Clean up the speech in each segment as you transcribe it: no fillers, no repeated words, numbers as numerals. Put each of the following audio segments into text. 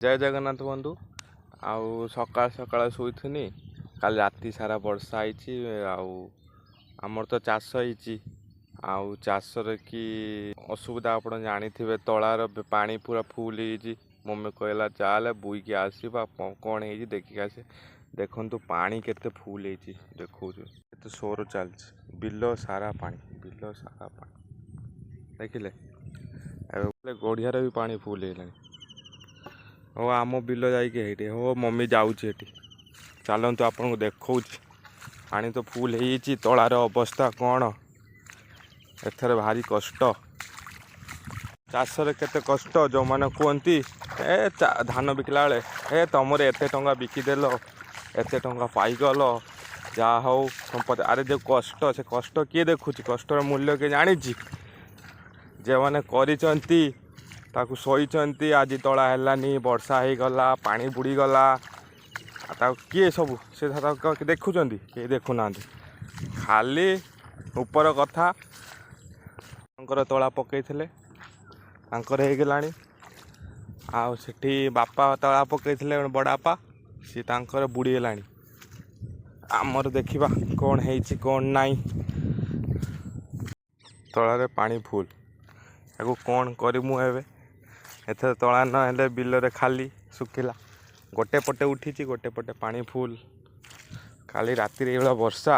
जय जगन्नाथ बंधु। आउ सकाळ सकाळ शोइथिनी काल राति सारा वर्षा आइछि। आमर तो चाष होइछि। आउ चाषर की असुविधा आपण जानिथिबे, तलार पानी पूरा फुल होइछि। मम्मी कहला चाल बुईकी आसीबा कौन होइछि देखि आसे। देखंतु पानी केते फुल होइछि, देखौछु केते सोर चलछि। बिलो सारा पानी, बिलो सारा पानी देखिले। एबे गड़ियार भी पानी फुल हेलानी। हो आम बिल जाइए हो मम्मी जाऊँगी चलतु आपको देखा पानी तो फुल हो तलार अवस्था कौन एथर भारी कष्ट। चाषर केते कष्ट। जो मैंने कहती ए धान बिकला बेले ए तुम एत टंका बिकिदेल एत टंका पाइगल जा हो संपत्ति। अरे जो कष्ट से कष्ट किए देखुची, कष्टर मूल्य किए जानी। जे मैंने करिसंती ताकू सहीचंती आज तला हेलानी, वर्षा हो गला, पानी बुड़ी गला, किए सब से देखुंट किए देखुना। खाली ऊपर कथा तला पकई होगलानी। आउ सेठी बापा तला पकई बड़ापा सी बुड़ी गलानी। आमर देखिबा कौन है कौन नाई। तलारे पानी फुल याकू कौन करमु एबे। एथर तला ना बिलरे खाली सुखिला। गोटे पटे उठी गोटे पटे पानी फुल। काली राति ये वर्षा।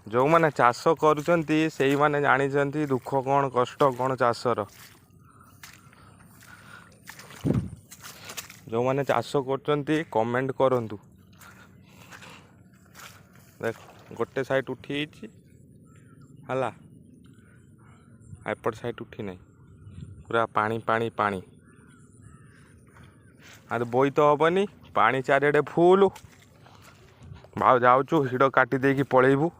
जो मैंने चाष करुचंती सेई माने जानिचंती दुख कौन कष्ट कौन चाषर। जो मैंने चाष करचंती कमेंट करंतु। देख गोटे साइड उठी हला, एपट साइड उठी नहीं, पूरा पानी पानी पानी। आज बोई तो हेनी, पानी चारिड़े फुल। भाव जाऊँ हिड़ काटी देकी पलैबू।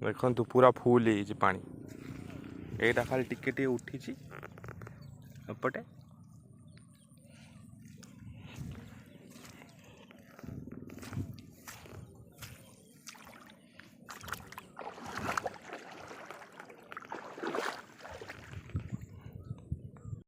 देखु पूरा फुल पानी। एटा खाली टिके उठी एपटे।